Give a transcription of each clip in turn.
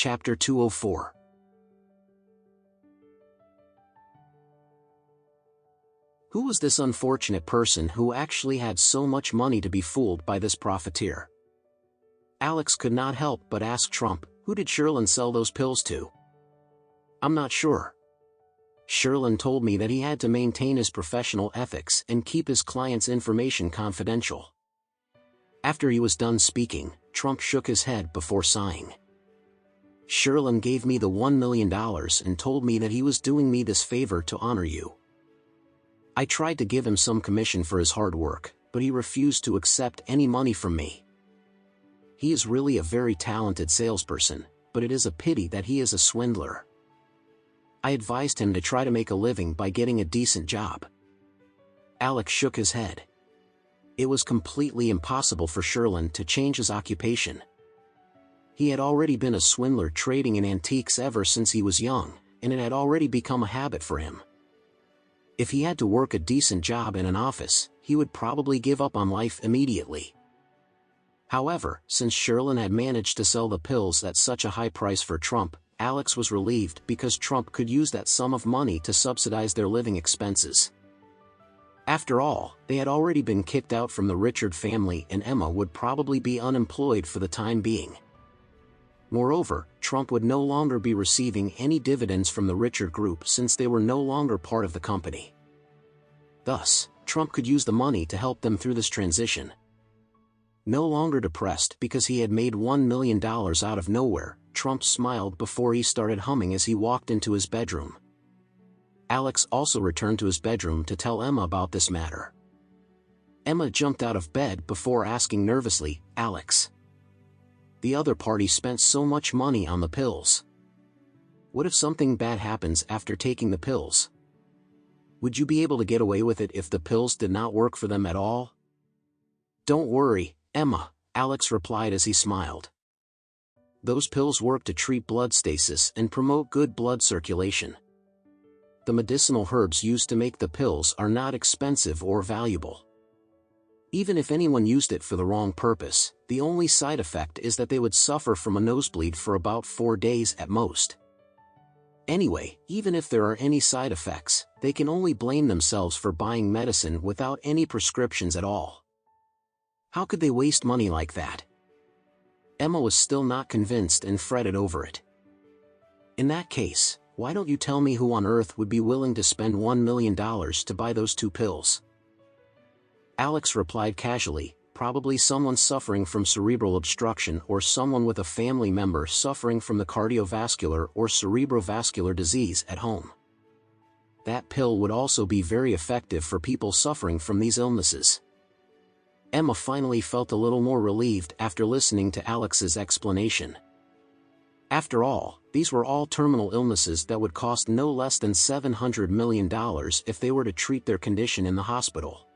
Chapter 204. Who was this unfortunate person who actually had so much money to be fooled by this profiteer? Alex could not help but ask Trump, who did Sherlin sell those pills to? I'm not sure. Sherlin told me that he had to maintain his professional ethics and keep his client's information confidential. After he was done speaking, Trump shook his head before sighing. Sherlin gave me the $1 million and told me that he was doing me this favor to honor you. I tried to give him some commission for his hard work, but he refused to accept any money from me. He is really a very talented salesperson, but it is a pity that he is a swindler. I advised him to try to make a living by getting a decent job. Alex shook his head. It was completely impossible for Sherlin to change his occupation. He had already been a swindler trading in antiques ever since he was young, and it had already become a habit for him. If he had to work a decent job in an office, he would probably give up on life immediately. However, since Sherlin had managed to sell the pills at such a high price for Trump, Alex was relieved because Trump could use that sum of money to subsidize their living expenses. After all, they had already been kicked out from the Richard family and Emma would probably be unemployed for the time being. Moreover, Trump would no longer be receiving any dividends from the Richard Group since they were no longer part of the company. Thus, Trump could use the money to help them through this transition. No longer depressed because he had made $1 million out of nowhere, Trump smiled before he started humming as he walked into his bedroom. Alex also returned to his bedroom to tell Emma about this matter. Emma jumped out of bed before asking nervously, "Alex, the other party spent so much money on the pills. What if something bad happens after taking the pills? Would you be able to get away with it if the pills did not work for them at all?" "Don't worry, Emma," Alex replied as he smiled. "Those pills work to treat blood stasis and promote good blood circulation. The medicinal herbs used to make the pills are not expensive or valuable. Even if anyone used it for the wrong purpose, the only side effect is that they would suffer from a nosebleed for about 4 days at most. Anyway, even if there are any side effects, they can only blame themselves for buying medicine without any prescriptions at all. How could they waste money like that?" Emma was still not convinced and fretted over it. "In that case, why don't you tell me who on earth would be willing to spend $1 million to buy those 2 pills? Alex replied casually, "Probably someone suffering from cerebral obstruction or someone with a family member suffering from the cardiovascular or cerebrovascular disease at home. That pill would also be very effective for people suffering from these illnesses." Emma finally felt a little more relieved after listening to Alex's explanation. After all, these were all terminal illnesses that would cost no less than $700 million if they were to treat their condition in the hospital.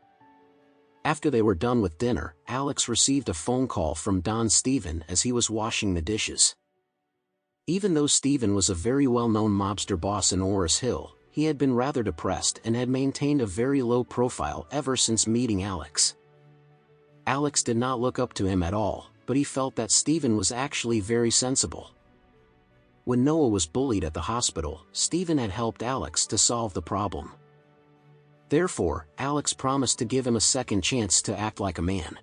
After they were done with dinner, Alex received a phone call from Don Steven as he was washing the dishes. Even though Steven was a very well-known mobster boss in Oris Hill, he had been rather depressed and had maintained a very low profile ever since meeting Alex. Alex did not look up to him at all, but he felt that Steven was actually very sensible. When Noah was bullied at the hospital, Steven had helped Alex to solve the problem. Therefore, Alex promised to give him a second chance to act like a man.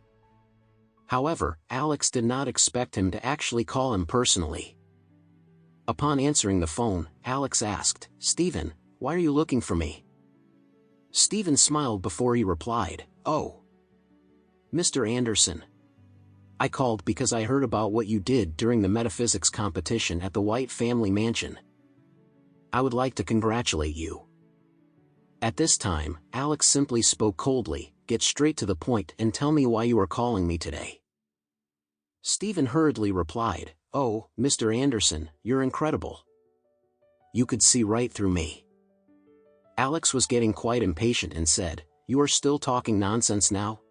However, Alex did not expect him to actually call him personally. Upon answering the phone, Alex asked, "Steven, why are you looking for me?" Steven smiled before he replied, "Oh, Mr. Anderson. I called because I heard about what you did during the metaphysics competition at the White Family Mansion. I would like to congratulate you." At this time, Alex simply spoke coldly, "Get straight to the point and tell me why you are calling me today." Steven hurriedly replied, "Oh, Mr. Anderson, you're incredible. You could see right through me." Alex was getting quite impatient and said, "You are still talking nonsense now?"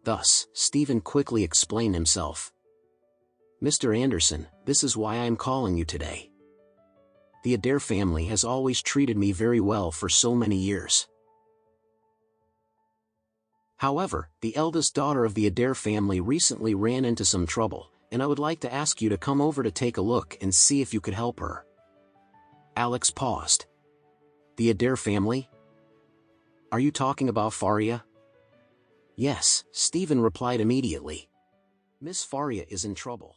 Thus, Steven quickly explained himself. "Mr. Anderson, this is why I am calling you today. The Adair family has always treated me very well for so many years. However, the eldest daughter of the Adair family recently ran into some trouble, and I would like to ask you to come over to take a look and see if you could help her." Alex paused. "The Adair family? Are you talking about Faria?" "Yes," Stephen replied immediately. "Miss Faria is in trouble."